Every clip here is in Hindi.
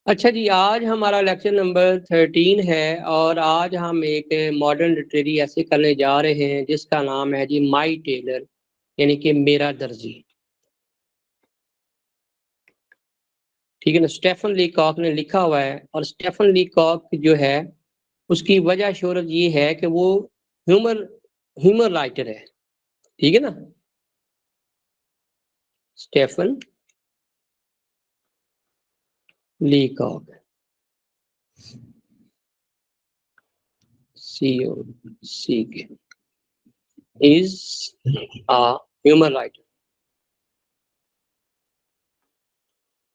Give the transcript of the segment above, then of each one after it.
अच्छा जी, आज हमारा लेक्चर नंबर 13 है और आज हम एक मॉडर्न लिटरेरी ऐसे करने जा रहे हैं जिसका नाम है जी माई टेलर, यानी कि मेरा दर्जी। ठीक है ना। स्टेफन लीकॉक ने लिखा हुआ है और स्टेफन लीकॉक जो है उसकी वजह शोहरत ये है कि वो ह्यूमर ह्यूमर राइटर है। ठीक है ना। Stephen Leacock, COCK is a humour writer,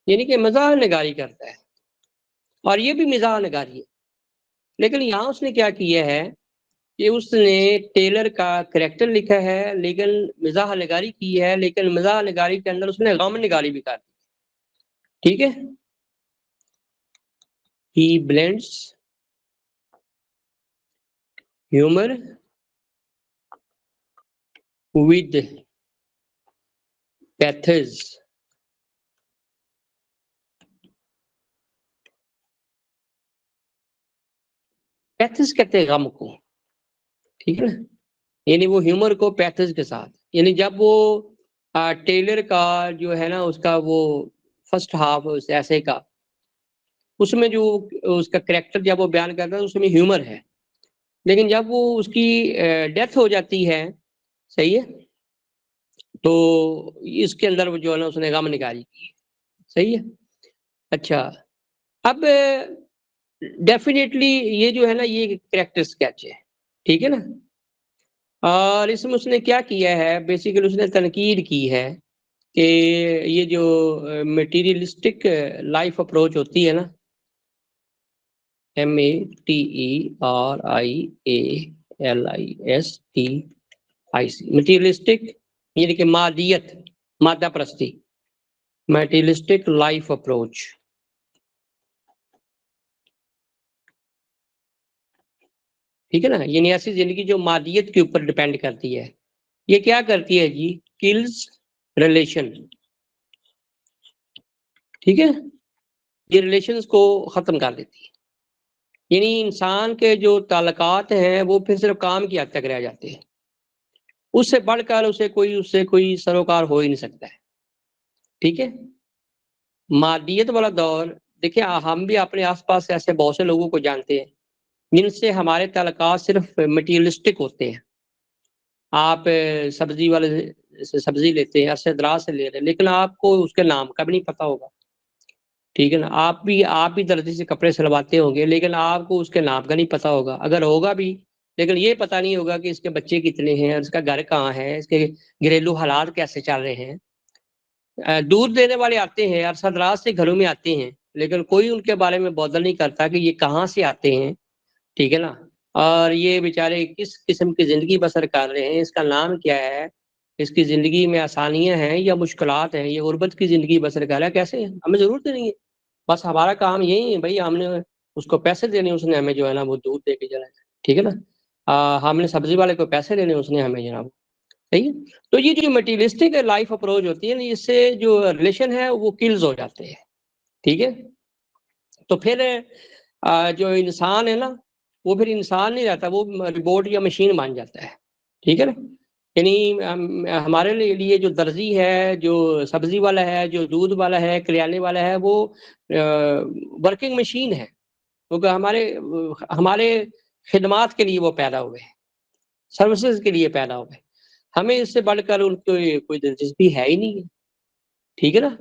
यानी कि मजाक नगारी करता है और ये भी मजाक नगारी है। लेकिन यहाँ उसने क्या किया है कि उसने टेलर का करेक्टर लिखा है, लेकिन मिजाह नगारी की है, लेकिन मिजाह नगारी के अंदर उसने गम नगारी भी कर दी। ठीक है। He blends humour with pathos. Pathos कहते हैं गम को। ठीक है ना। यानी वो ह्यूमर को पैथर्स के साथ, यानी जब वो टेलर का जो है ना उसका वो फर्स्ट हाफ उस ऐसे का उसमें जो उसका करेक्टर जब वो बयान करता है उसमें ह्यूमर है, लेकिन जब वो उसकी डेथ हो जाती है, सही है, तो इसके अंदर वो जो है ना उसने गम निकाली की। सही है। अच्छा, अब डेफिनेटली ये जो है ना ये कैरेक्टर स्केच है। ठीक है ना। और इसमें उसने क्या किया है, बेसिकली उसने तनकीद की है कि ये जो मटेरियलिस्टिक लाइफ अप्रोच होती है ना, METERIALISTIC, मटीरियलिस्टिक यानी कि मादियत, मादा प्रस्ती, मटीरियलिस्टिक लाइफ अप्रोच। ठीक है ना। यानी ऐसी जिंदगी जो मादियत के ऊपर डिपेंड करती है। ये क्या करती है जी, किल्स रिलेशन। ठीक है। ये रिलेशंस को खत्म कर देती है, यानी इंसान के जो ताल्लुकात हैं वो फिर सिर्फ काम की हद तक रह जाते हैं, उससे बढ़कर उससे कोई सरोकार हो ही नहीं सकता है। ठीक है। मादियत वाला दौर, देखिए हम भी अपने आसपास ऐसे बहुत से लोगों को जानते हैं जिनसे हमारे ताल्लुकात सिर्फ मटीरियलिस्टिक होते हैं। आप सब्जी वाले से सब्जी लेते हैं, अरसे दराज से ले रहे हैं, लेकिन आपको उसके नाम का भी नहीं पता होगा। ठीक है ना। आप भी दर्जी से कपड़े सिलवाते होंगे, लेकिन आपको उसके नाम का नहीं पता होगा, अगर होगा भी, लेकिन ये पता नहीं होगा कि इसके बच्चे कितने हैं, इसका घर कहाँ है, इसके घरेलू हालात कैसे चल रहे हैं। दूध देने वाले आते हैं, अरसा दराज से घरों में आते हैं, लेकिन कोई उनके बारे में बौदल नहीं करता कि ये कहाँ से आते हैं। ठीक है ना। और ये बेचारे किस किस्म की ज़िंदगी बसर कर रहे हैं, इसका नाम क्या है, इसकी ज़िंदगी में आसानियाँ हैं या मुश्किलात हैं, ये गुर्बत की ज़िंदगी बसर कर रहा है कैसे, हमें ज़रूरत ही नहीं है। बस हमारा काम यही है भई, हमने उसको पैसे देने, उसने हमें जो है ना वो दूध दे के चला जाए। ठीक है ना। हमने सब्ज़ी वाले को पैसे देने, उसने हमें जनाब, सही है। तो ये जो मटीरियलिस्टिक लाइफ़ अप्रोच होती है ना, इससे जो रिलेशन है वो किल्स हो जाते हैं। ठीक है। तो फिर जो इंसान है ना, वो फिर इंसान नहीं रहता, वो रोबोट या मशीन बन जाता है। ठीक है ना। यानी हमारे लिए जो दर्जी है, जो सब्जी वाला है, जो दूध वाला है, किराने वाला है, वो वर्किंग मशीन है, क्योंकि हमारे खिदमात के लिए वो पैदा हुए हैं, सर्विसेज के लिए पैदा हुए। हमें इससे बढ़कर उनको कोई दिलचस्पी है ही नहीं है। ठीक है ना।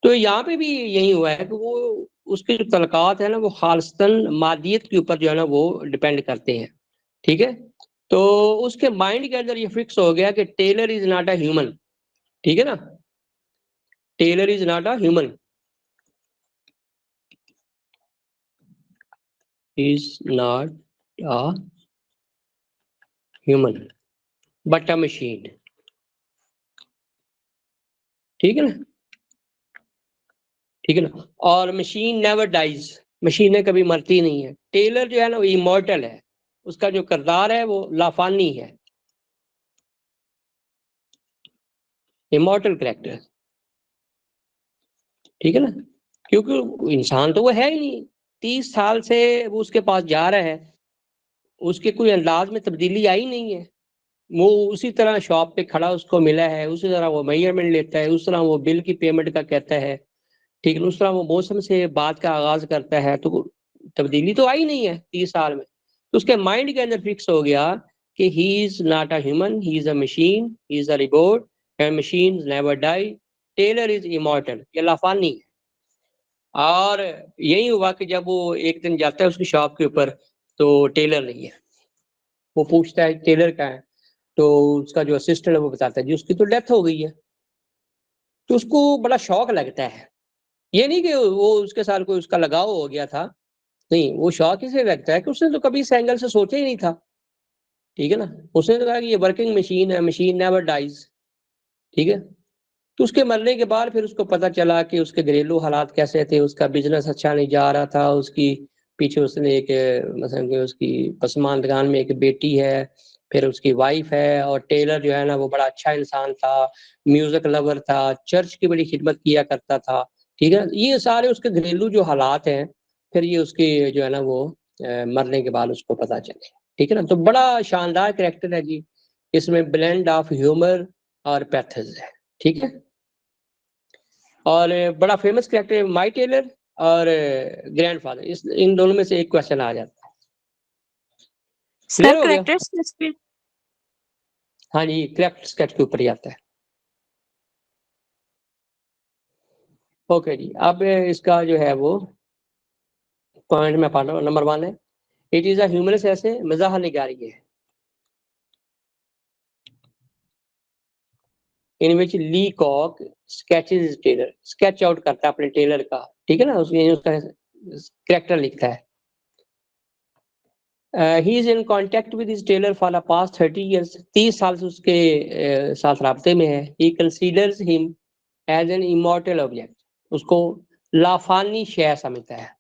तो यहाँ पे भी यही हुआ है कि वो उसके जो तलक़ात है ना वो ख़ालिसन मादियत के ऊपर जो है ना वो डिपेंड करते हैं। ठीक है। तो उसके माइंड के अंदर ये फिक्स हो गया कि tailor is not a human. ठीक है ना। Tailor is not a human, is not a human but a machine. ठीक है ना। ठीक है ना। और मशीन नेवर डाइज़, मशीनें कभी मरती नहीं है। टेलर जो है ना वो इमॉर्टल है, उसका जो किरदार है वो लाफानी है, इमॉर्टल कैरेक्टर। ठीक है ना। क्योंकि इंसान तो वो है ही नहीं, 30 साल से वो उसके पास जा रहा है, उसके कोई अंदाज में तब्दीली आई नहीं है। वो उसी तरह शॉप पे खड़ा उसको मिला है, उसी तरह वो मेजरमेंट लेता है, उस तरह वो बिल की पेमेंट का कहता है, ठीक है, उस तरह वो मौसम से बात का आगाज करता है। तो तब्दीली तो आई नहीं है 30 साल में। तो उसके माइंड के अंदर फिक्स हो गया कि he is not a human, he is a machine, he is a robot, and machines never die, tailor is immortal. ये लाफानी है। और यही हुआ कि जब वो एक दिन जाता है उसकी शॉप के ऊपर, तो टेलर नहीं है। वो पूछता है टेलर का है, तो उसका जो असिस्टेंट है वो बताता है जी उसकी तो डेथ हो गई है। तो उसको बड़ा शौक लगता है। ये नहीं कि वो उसके साथ कोई उसका लगाव हो गया था, नहीं, वो शौक इसलिए लगता है कि उसने तो कभी इस एंगल से सोचा ही नहीं था। ठीक है ना। उसने तो कहा कि ये वर्किंग मशीन है, मशीन नेवर डाइज। ठीक है। तो उसके मरने के बाद फिर उसको पता चला कि उसके घरेलू हालात कैसे थे, उसका बिजनेस अच्छा नहीं जा रहा था, उसकी पीछे उसने एक मतलब कि उसकी पसमानदगान में एक बेटी है, फिर उसकी वाइफ है, और टेलर जो है ना वो बड़ा अच्छा इंसान था, म्यूजिक लवर था, चर्च की बड़ी खिदमत किया करता था। ठीक है। ये सारे उसके घरेलू जो हालात हैं, फिर ये उसके जो है ना वो मरने के बाद उसको पता चले। ठीक है ना। तो बड़ा शानदार कैरेक्टर है जी, इसमें ब्लेंड ऑफ ह्यूमर और पैथस है। ठीक है। और बड़ा फेमस कैरेक्टर है माई टेलर और ग्रैंडफादर, इस इन दोनों में से एक क्वेश्चन आ जाता है। सर क्लियर हो गया। करेक्टर्स लिस्ट हाँ जी, करेक्ट स्केच के ऊपर ही आता है। ओके जी, अब इसका जो है वो पॉइंट में पढ़ रहा हूँ। नंबर 1 है, इट इज अ ह्यूमरस ऐसे, मजाह निगारी है, in which Leacock sketches tailor, sketch out करता है अपने टेलर का। ठीक है ना, उसका कैरेक्टर लिखता है। He is in contact with his tailor for the past 30 years, 30 साल से उसके साथ राब्ते में है। He considers him as an immortal object, उसको लाफानी शय समझता है।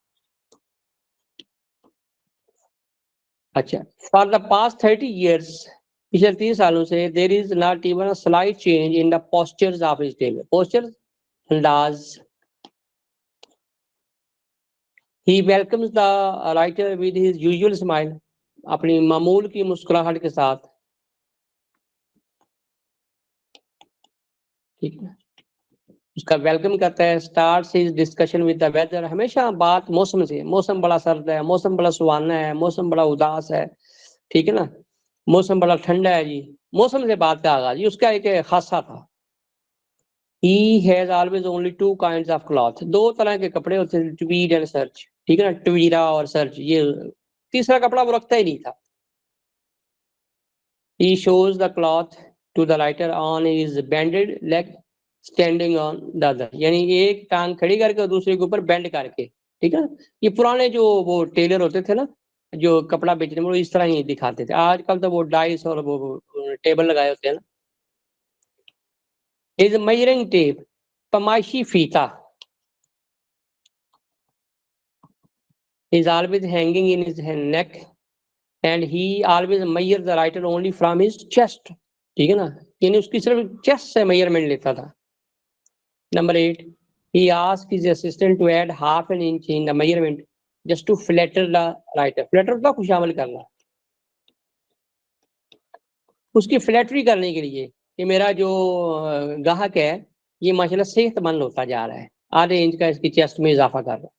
अच्छा, फॉर द पास्ट 30 इयर्स, पिछले 30 सालों से there is not even a slight change in the postures of his tailor, posture, अंदाज। He welcomes the writer with his usual smile, अपनी मामूल की मुस्कुराहट के साथ। ठीक है। उसका वेलकम करता है। Starts his discussion with the weather, हमेशा बात मौसम से, मौसम बड़ा सर्द है, मौसम बड़ा सुहाना है, मौसम बड़ा उदास है। ठीक है ना। मौसम बड़ा ठंडा है जी, मौसम से बात का आगाज। ये उसका एक खासा था। He has always only two kinds of cloth, दो तरह के कपड़े होते हैं, ट्वीड एंड सर्च। ठीक है ना, ट्वीरा और सर्च, ये तीसरा कपड़ा वो रखता ही नहीं था। He shows the cloth to the writer on his bended leg standing on the other, यानी एक टांग खड़ी करके और दूसरे के ऊपर बेंड करके। ठीक है ना। ये पुराने जो वो टेलर होते थे ना, जो कपड़ा बेचने में, वो इस तरह ही दिखाते थे। आजकल तो वो डाइस और वो टेबल लगाए होते हैं ना। इज मेजरिंग टेप, पमाइशी फीता, is always hanging in his neck, and he always measure the writer only from his chest। ठीक है ना, यानी उसकी सिर्फ चेस्ट से मेजरमेंट लेता था। Number 8, he asked his assistant to add half an inch in the measurement just to flatter the writer, flatter का खुशामल करना, उसकी फ्लैटरी करने के लिए कि मेरा जो गाहक है ये माशाल्लाह सेहतमंद होता जा रहा है, आधे इंच का इसकी चेस्ट में इजाफा कर रहा है।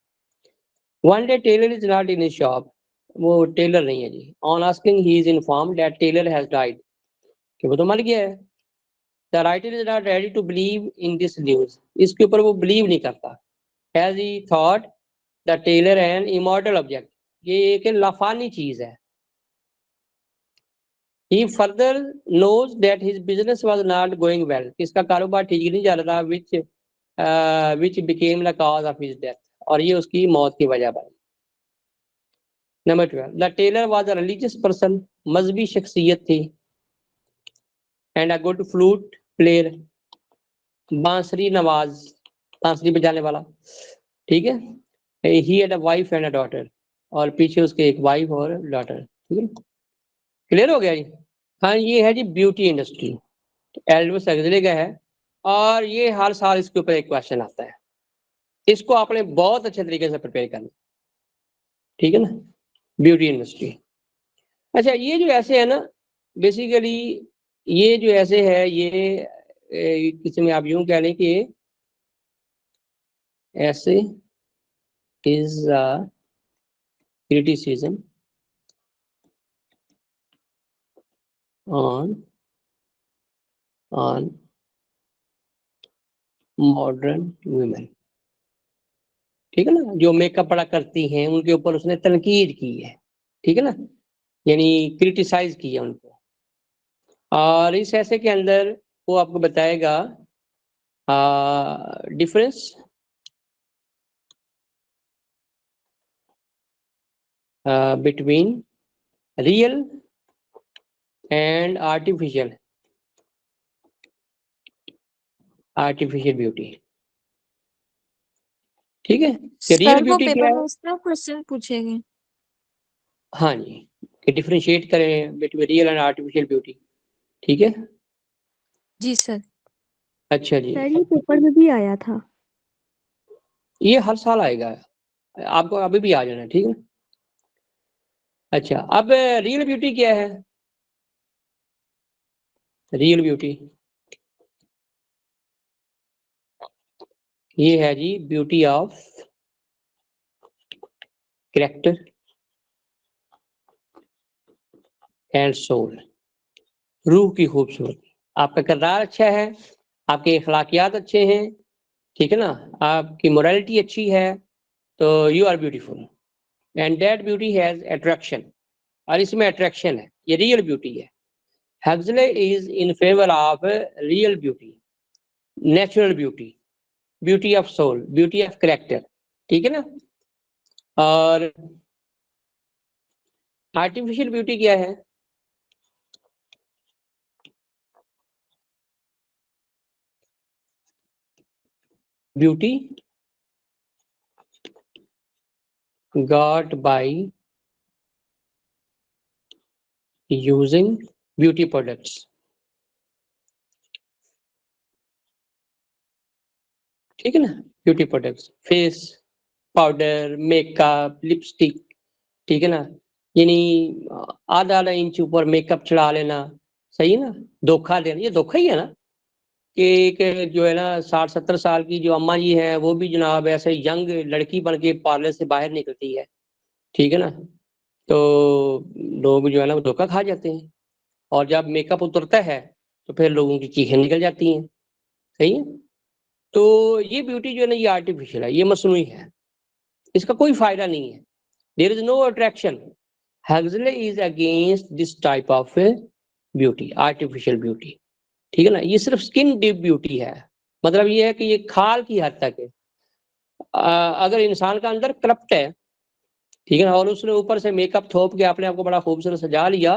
One day tailor is not in his shop, वो टेलर नहीं है जी। On asking he is informed that tailor has died, कि वो तो मर गया है। The writer is not ready to believe in this news, इसके ऊपर वो बिलीव नहीं करता। Has he thought the tailor an immortal object, ये एक लाफानी चीज है। He further knows that his business was not going well, इसका कारोबार ठीक नहीं चल रहा, which became the cause of his death, और ये उसकी मौत की वजह बनी। Number 12, the tailor was a religious person, मजहबी शख्सियत थी, and a good flute player, बांसुरी नवाज, बांसुरी बजाने वाला। ठीक है। He had a wife and a daughter, और पीछे उसके एक वाइफ और डॉटर। ठीक है। क्लियर हो गया जी। हाँ, ये है जी ब्यूटी इंडस्ट्री, एल्डस एक्सले का है, और ये हर साल इसके ऊपर एक क्वेश्चन आता है। इसको आपने बहुत अच्छे तरीके से प्रिपेयर करना, ठीक है ना, ब्यूटी इंडस्ट्री। अच्छा, ये जो ऐसे है ना, बेसिकली ये जो ऐसे है, ये किसी में आप यूं कह लें कि ऐसे is criticism on modern women, ठीक है ना, जो मेकअप बड़ा करती हैं उनके ऊपर उसने तनकीद की है, ठीक है ना, यानी क्रिटिसाइज किया उनको। और इस ऐसे के अंदर वो आपको बताएगा difference between real and artificial beauty, ठीक है। रियल सर वो ब्यूटी क्या पेपर है? में इस तरह क्वेश्चन पूछेंगे? हाँ जी, कि डिफरेंशिएट करें between real and artificial beauty, ठीक है। जी सर। अच्छा जी, सर ये पेपर में भी आया था। ये हर साल आएगा, आपको अभी भी आ जाना है, ठीक है। अच्छा, अब रियल ब्यूटी क्या है? रियल ब्यूटी ये है जी beauty of character and soul, रूह की खूबसूरती। आपका किरदार अच्छा है, आपके अखलाकियात अच्छे हैं, ठीक है ना, आपकी मोरालिटी अच्छी है, तो you are beautiful and that beauty has attraction, और इसमें अट्रैक्शन है, ये रियल ब्यूटी है। Huxley is in favour of real beauty, natural beauty, beauty of soul, beauty of character, ठीक है ना। और आर्टिफिशियल ब्यूटी क्या है? Beauty got by using beauty products, ठीक है ना, beauty products, face powder, makeup, lipstick, ठीक है ना, यानी आधा आधा इंच ऊपर मेकअप चढ़ा लेना, सही है ना, धोखा देना, ये धोखा ही है ना, कि एक जो है ना 60-70 साल की जो अम्मा जी है वो भी जनाब ऐसे यंग लड़की बन के पार्लर से बाहर निकलती है, ठीक है ना, तो लोग जो है ना वो धोखा खा जाते हैं, और जब मेकअप उतरता है तो फिर लोगों की चीखें निकल जाती हैं, सही है। तो ये ब्यूटी जो है ना ये आर्टिफिशियल है, ये मसनूई है, इसका कोई फायदा नहीं है, there is no attraction. Huxley is against this type of beauty, artificial beauty, ठीक है ना, ये सिर्फ स्किन डीप ब्यूटी है, मतलब ये है कि ये खाल की हद तक है। अगर इंसान का अंदर करप्ट है, ठीक है ना, और उसने ऊपर से मेकअप थोप के अपने आप को बड़ा खूबसूरत सजा लिया,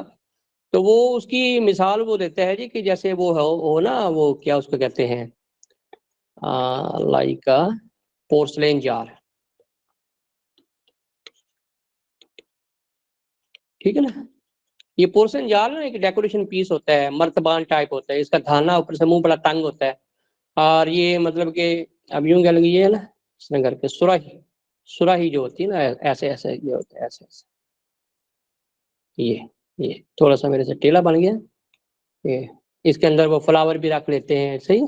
तो वो उसकी मिसाल वो देता है जी कि जैसे वो हो ना, वो क्या उसको कहते हैं, लाइक पोर्सलेन जार, ठीक है ना, ये पोर्सलेन जार ना एक डेकोरेशन पीस होता है, मर्तबान टाइप होता है, इसका धाना ऊपर से मुंह बड़ा तंग होता है, और ये मतलब कि अब यूं कह लेंगे ये है ना, इसने करके सुराही जो होती है ना, ऐसे ऐसे ये होता है, ऐसे ऐसे, ये थोड़ा सा मेरे से टेढ़ा बन गया, ये इसके अंदर वो फ्लावर भी रख लेते हैं, सही,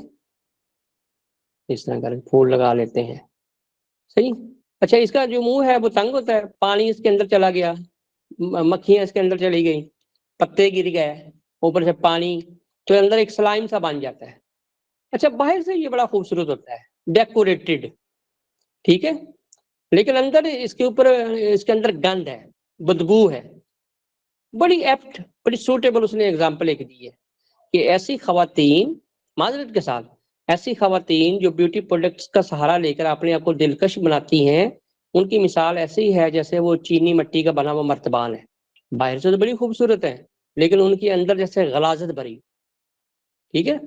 इस तरह करके फूल लगा लेते हैं, सही। अच्छा, इसका जो मुंह है वो तंग होता है, पानी इसके अंदर चला गया, मक्खियां इसके अंदर चली गई, पत्ते गिर गए, ऊपर से पानी, तो अंदर एक स्लाइम सा बन जाता है। अच्छा, बाहर से ये बड़ा खूबसूरत होता है, डेकोरेटेड, ठीक है, लेकिन अंदर इसके ऊपर इसके अंदर गंद है, बदबू है। बड़ी एप्ट, बड़ी सूटेबल उसने एग्जाम्पल एक दी है कि ऐसी खवातीन, माजरत के साथ, ऐसी खवातीन जो ब्यूटी प्रोडक्ट्स का सहारा लेकर अपने आप को दिलकश बनाती हैं, उनकी मिसाल ऐसे ही है जैसे वो चीनी मिट्टी का बना हुआ मर्तबान है, बाहर से तो बड़ी खूबसूरत है लेकिन उनके अंदर जैसे गलाजत भरी, ठीक है।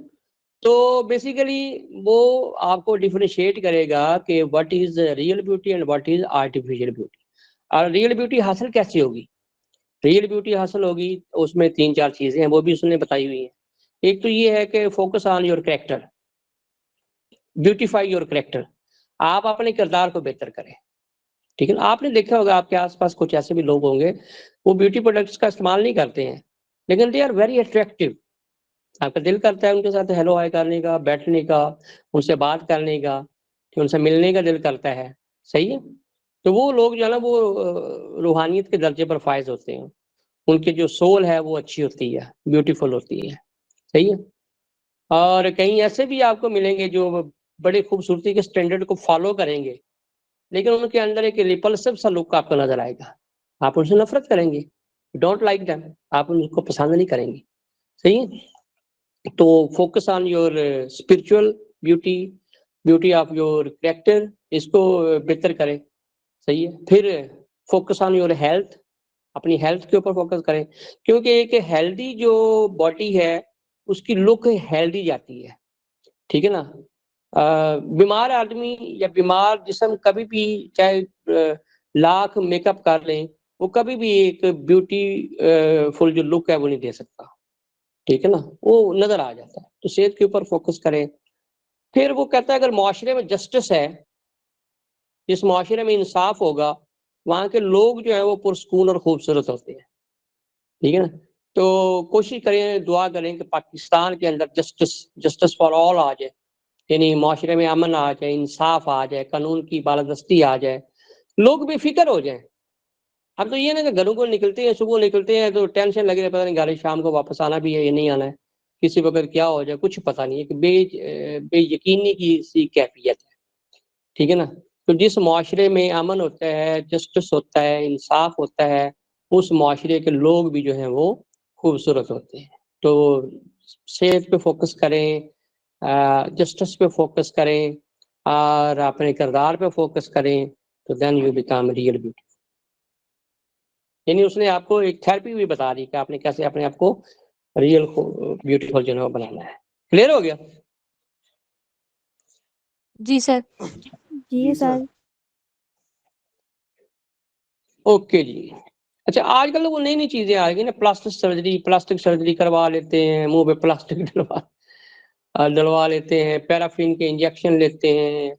तो बेसिकली वो आपको डिफरेंशिएट करेगा कि what is real beauty and what is artificial beauty. और रियल ब्यूटी हासिल कैसे होगी? रियल ब्यूटी हासिल होगी उसमें 3-4 चीजें हैं, वो भी उसने बताई हुई है। एक तो ये है कि focus on your character, beautify your character. आप अपने किरदार को बेहतर करें, ठीक है ना। आपने देखा होगा आपके आसपास कुछ ऐसे भी लोग होंगे, वो ब्यूटी प्रोडक्ट्स का इस्तेमाल नहीं करते हैं, लेकिन दे आर वेरी अट्रैक्टिव। आपका दिल करता है उनके साथ हेलो हाय करने का, बैठने का, उनसे बात करने का, कि उनसे मिलने का दिल करता है, सही है। तो वो लोग जो है ना, वो रूहानियत के दर्जे पर फायज होते हैं, उनकी जो सोल है वो अच्छी होती है, ब्यूटीफुल होती है, सही है। और कहीं ऐसे भी आपको मिलेंगे जो बड़े खूबसूरती के स्टैंडर्ड को फॉलो करेंगे, लेकिन उनके अंदर एक रिपल्सिव सा लुक आपको नजर आएगा, आप उनसे नफरत करेंगे, डोंट लाइक देम, आप उनको पसंद नहीं करेंगे, सही है। तो focus on your spiritual beauty, beauty of your character, इसको बेहतर करें, सही है। फिर फोकस ऑन योर हेल्थ, अपनी हेल्थ के ऊपर फोकस करें, क्योंकि एक हेल्दी जो बॉडी है उसकी लुक हेल्दी जाती है, ठीक है ना। बीमार आदमी या बीमार जिस्म कभी भी चाहे लाख मेकअप कर लें, वो कभी भी एक ब्यूटी फुल जो लुक है वो नहीं दे सकता, ठीक है ना, वो नजर आ जाता है। तो सेहत के ऊपर फोकस करें। फिर वो कहता है अगर मुआशरे में जस्टिस है, जिस मुआशरे में इंसाफ होगा, वहाँ के लोग जो है वो पुरस्कून और खूबसूरत होते हैं, ठीक है ना। तो कोशिश करें, दुआ करें कि पाकिस्तान के अंदर जस्टिस जस्टिस फॉर ऑल आ जाए, यानी मुआशरे में अमन आ जाए, इंसाफ आ जाए, कानून की बालादस्ती आ जाए, लोग बेफिक्र हो जाएं। अब तो ये ना कि घरों को निकलते हैं, सुबह निकलते हैं तो टेंशन लगी रहे, पता नहीं गाड़ी शाम को वापस आना भी है या नहीं आना है, किसी वक्त क्या हो जाए कुछ पता नहीं है, कि बेयकीनी की सी कैफियत है, ठीक है ना। तो जिस मुआशरे में अमन होता है, जस्टिस होता है, इंसाफ होता है, उस मुआशरे के लोग भी जो हैं वो खूबसूरत होते हैं। तो सेहत पे फोकस करें, जस्टिस पे फोकस करें, और अपने किरदार पे फोकस करें, तो then you become real beauty. यानी उसने आपको एक थेरेपी भी बता दी कि आपने कैसे अपने आप को रियल ब्यूटीफुल जो है वो बनाना है। क्लियर हो गया? जी सर। जी सर। ओके जी। अच्छा, आजकल वो नई नई चीजें आ गई ना, प्लास्टिक सर्जरी करवा लेते हैं, मुंह पे प्लास्टिक डलवा लेते हैं, पैराफिन के इंजेक्शन लेते हैं,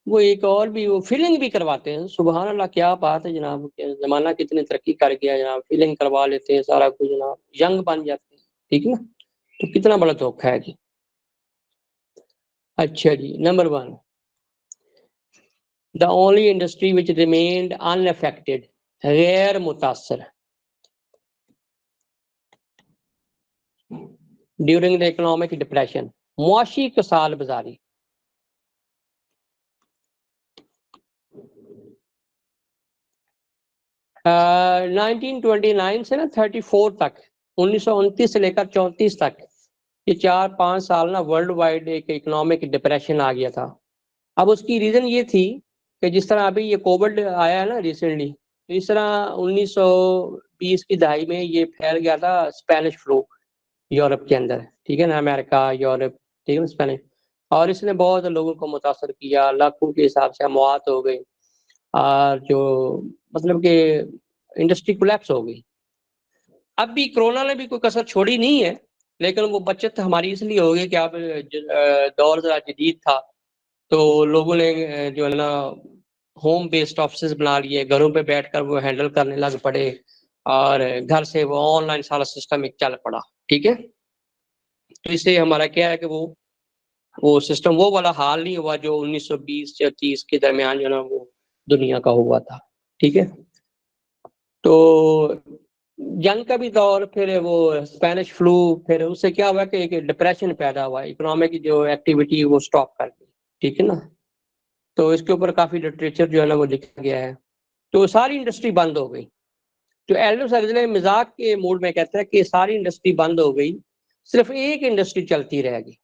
वो एक और भी वो फीलिंग भी करवाते हैं। सुबहान अल्लाह, क्या बात है जनाब, जमाना कितनी तरक्की कर गया जनाब, फीलिंग करवा लेते हैं, सारा कुछ जनाब, यंग बन जाते हैं, ठीक है ना। तो कितना बड़ा धोखा है जी। अच्छा जी, number 1, the only industry which remained unaffected, गैर मुतासर ड्यूरिंग द इकोनॉमिक डिप्रेशन, मुआशी कसाल बाजारी। uh, 1929 से ना 34 तक, 1929 से लेकर 34 तक, ये 4-5 साल ना वर्ल्ड वाइड एक इकोनॉमिक डिप्रेशन आ गया था। अब उसकी रीजन ये थी कि जिस तरह अभी ये कोविड आया है ना रिसेंटली, तो इस तरह 1920 की दहाई में ये फैल गया था स्पेनिश फ्लू यूरोप के अंदर, ठीक है ना, अमेरिका, यूरोप, ठीक है ना, स्पेनिश। और इसने बहुत लोगों को मुतासर किया, लाखों के हिसाब से मौत हो गई, और जो मतलब कि इंडस्ट्री कोलैप्स हो गई। अब भी कोरोना ने भी कोई कसर छोड़ी नहीं है, लेकिन वो बचत हमारी इसलिए हो गई कि अब दौर जरा जदीद था, तो लोगों ने जो है ना होम बेस्ड ऑफिस बना लिए, घरों पे बैठकर वो हैंडल करने लग पड़े, और घर से वो ऑनलाइन सारा सिस्टम एक चल पड़ा, ठीक है। तो इससे हमारा क्या है कि वो सिस्टम वो वाला हाल नहीं हुआ जो 1920 या 30 के दरमियान जो है ना वो दुनिया का हुआ था, ठीक है। तो जंग का भी दौर, फिर वो स्पेनिश फ्लू, फिर उससे क्या हुआ कि एक डिप्रेशन पैदा हुआ, इकोनॉमिक जो एक्टिविटी वो स्टॉप कर दी, ठीक है ना। तो इसके ऊपर काफी लिटरेचर जो है ना वो लिखा गया है। तो सारी इंडस्ट्री बंद हो गई। तो एल्डोस हक्सले मजाक के मूड में कहता है कि सारी इंडस्ट्री बंद हो गई, सिर्फ एक इंडस्ट्री चलती रहेगी,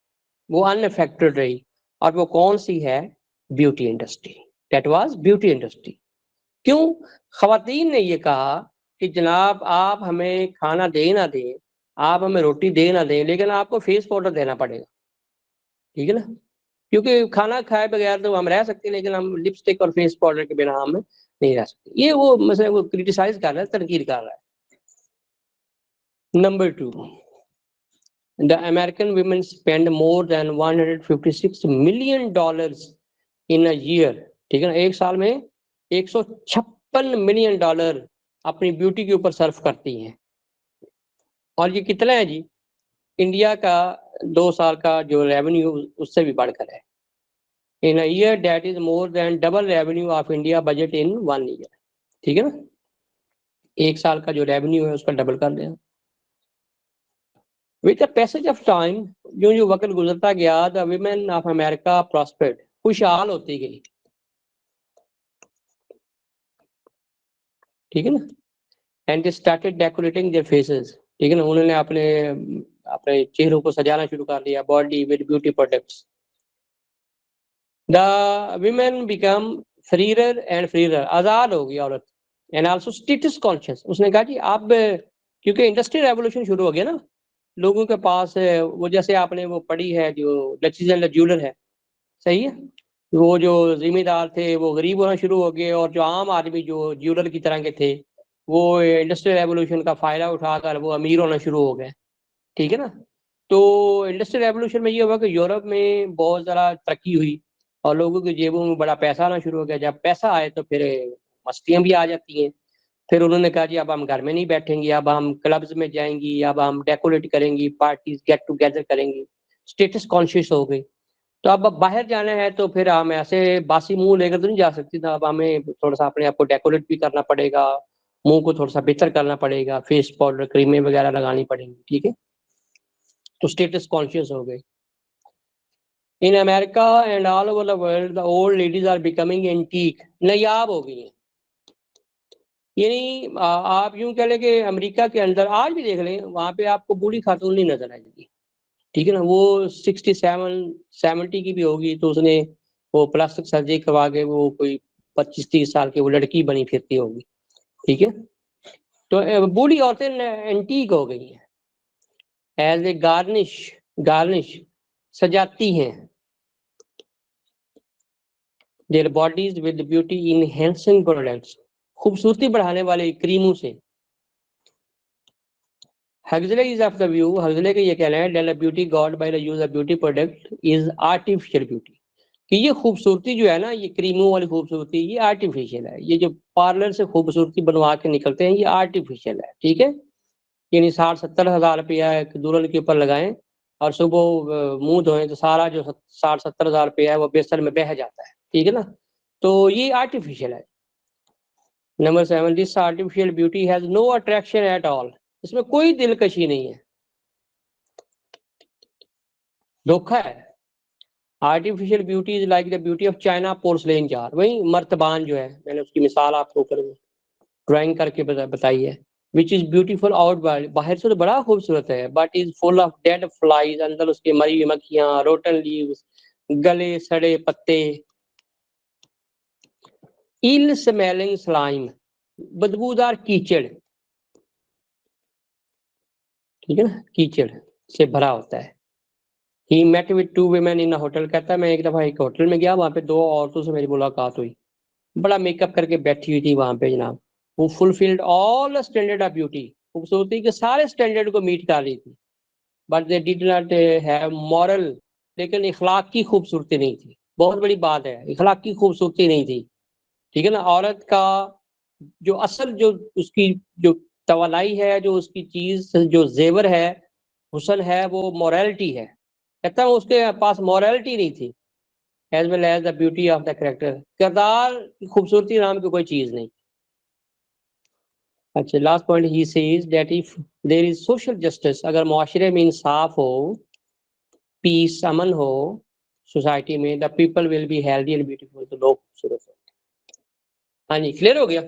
वो अनअफेक्टेड रही, और वो कौन सी है? Beauty industry. That was beauty industry. क्यों? खवातीन ने ये कहा कि जनाब आप हमें खाना दे ना दें, आप हमें रोटी दे ना दें, लेकिन आपको फेस पाउडर देना पड़ेगा, ठीक है ना। क्योंकि खाना खाए बगैर तो हम रह सकते हैं, लेकिन हम लिपस्टिक और फेस पाउडर के बिना हम नहीं रह सकते। ये वो मतलब वो क्रिटिसाइज कर रहा है, तनकीर कर रहा है। Number 2, the American women spend more than $156 million in a year, ठीक है ना, एक साल में $156 मिलियन अपनी ब्यूटी के ऊपर सर्फ करती हैं। और ये कितना है जी? इंडिया का 2 साल का जो रेवेन्यू उससे भी बढ़कर है। In a year that is more than double revenue of India budget in 1 year, ठीक है ना, एक साल का जो रेवेन्यू है उसका डबल कर दें। With the passage of time, जो जो वक्त गुजरता गया, द विमेन ऑफ अमेरिका प्रॉस्पेर्ड, खुशहाल होती गई, ठीक है ना, and they started decorating their faces, ठीक है ना, उन्होंने अपने अपने चेहरों को सजाना शुरू कर दिया, body with beauty products. The women become freer and freer, आजाद हो गई औरत, एंड आल्सो स्टेटस कॉन्शियस। उसने कहा जी अब क्योंकि इंडस्ट्रियल रेवोल्यूशन शुरू हो गया ना, लोगों के पास वो जैसे आपने वो पढ़ी है जो लचीज एंड ज्वेलर है, सही है, वो जो जिम्मेदार थे वो गरीब होना शुरू हो गए, और जो आम आदमी जो ज्वेलर की तरह के थे वो इंडस्ट्रियल रेवोल्यूशन का फायदा उठाकर वो अमीर होना शुरू हो गए, ठीक है ना। तो इंडस्ट्रियल रेवोल्यूशन में ये हुआ कि यूरोप में बहुत ज़्यादा तरक्की हुई और लोगों की जेबों में बड़ा पैसा आना शुरू हो गया। जब पैसा आए तो फिर मस्तियाँ भी आ जाती हैं। फिर उन्होंने कहा जी अब हम घर में नहीं बैठेंगे, अब हम क्लब्स में जाएंगी, अब हम डेकोरेट करेंगी, पार्टीज गेट टुगेदर करेंगी, स्टेटस कॉन्शियस हो गई। तो अब बाहर जाना है तो फिर हम ऐसे बासी मुंह लेकर तो नहीं जा सकती था, अब हमें थोड़ा सा अपने आप को डेकोरेट भी करना पड़ेगा, मुंह को थोड़ा सा बेहतर करना पड़ेगा, फेस पाउडर क्रीमें वगैरह लगानी पड़ेंगी, ठीक है। तो स्टेटस कॉन्शियस हो गए। In America and all over the world the old ladies are becoming antique, नायाब हो गई हैं। यानी आप यूं कह लें कि अमेरिका के अंदर आज भी देख लें, वहां पे आपको बूढ़ी खातून नहीं नजर आएगी, ठीक है ना, वो 67-70 की भी होगी तो उसने वो प्लास्टिक सर्जरी करवा के वो कोई 25-30 साल की वो लड़की बनी फिरती होगी, ठीक है। तो बूढ़ी औरतें एंटीक हो गई हैं, एज ए गार्निश सजाती हैं their bodies with beauty enhancing products, खूबसूरती बढ़ाने वाले क्रीमों से। Huxley is of the view, Huxley का ये कहना है, that beauty got by the use of beauty product is artificial beauty, कि ये खूबसूरती जो है ना, ये क्रीमों वाली खूबसूरती, ये आर्टिफिशियल है। ये जो पार्लर से खूबसूरती बनवा के निकलते हैं ये आर्टिफिशियल है, ठीक है। यानी 60-70 हज़ार रुपया एक दुल्हन के ऊपर लगाएं और सुबह मुंह धोएं तो सारा जो 60-70 हज़ार रुपया है वो बेसन में बह जाता है, ठीक है ना। तो ये आर्टिफिशियल है। Number 7, this artificial beauty has no attraction at all, इसमें कोई दिलकशी नहीं है, धोखा है। Artificial beauty is like the beauty of China porcelain jar, वही मर्तबान जो है, मैंने उसकी मिसाल आपको ऊपर ड्राइंग करके बताई है, विच इज ब्यूटीफुल आउट बाहर से तो बड़ा खूबसूरत है, but is full of dead flies, अंदर उसके मरी हुई मक्खियां, रोटन लीव्स, गले सड़े पत्ते, इल स्मेलिंग स्लाइम, बदबूदार कीचड़, ठीक है ना, कीचड़ से भरा होता है। He met with 2 women in hotel, कहता है मैं एक दफा एक होटल में गया, वहां पे 2 औरतों से मेरी मुलाकात हुई, बड़ा मेकअप करके बैठी हुई थी वहां पे जनाब, वो fulfilled all standard of beauty, खूबसूरती के सारे स्टैंडर्ड को मीट कर रही थी, but they did not have moral, लेकिन इखलाक की खूबसूरती नहीं थी। बहुत बड़ी बात है, इखलाक की खूबसूरती नहीं थी, ठीक है ना। औरत का जो असल जो उसकी जो तवालाई है, जो उसकी चीज जो जेवर है, हुसन है, वो मोरालिटी है। कहता हूँ उसके पास मोरालिटी नहीं थी, as well as the beauty of the character, किरदार की खूबसूरती नाम की कोई चीज नहीं। अच्छा, last point he says that if there is social justice, अगर मुआशरे में इंसाफ हो, पीस अमन हो सोसाइटी में, the people will be healthy and beautiful, तो लोग खूबसूरत हो। हाँ जी, क्लियर हो गया।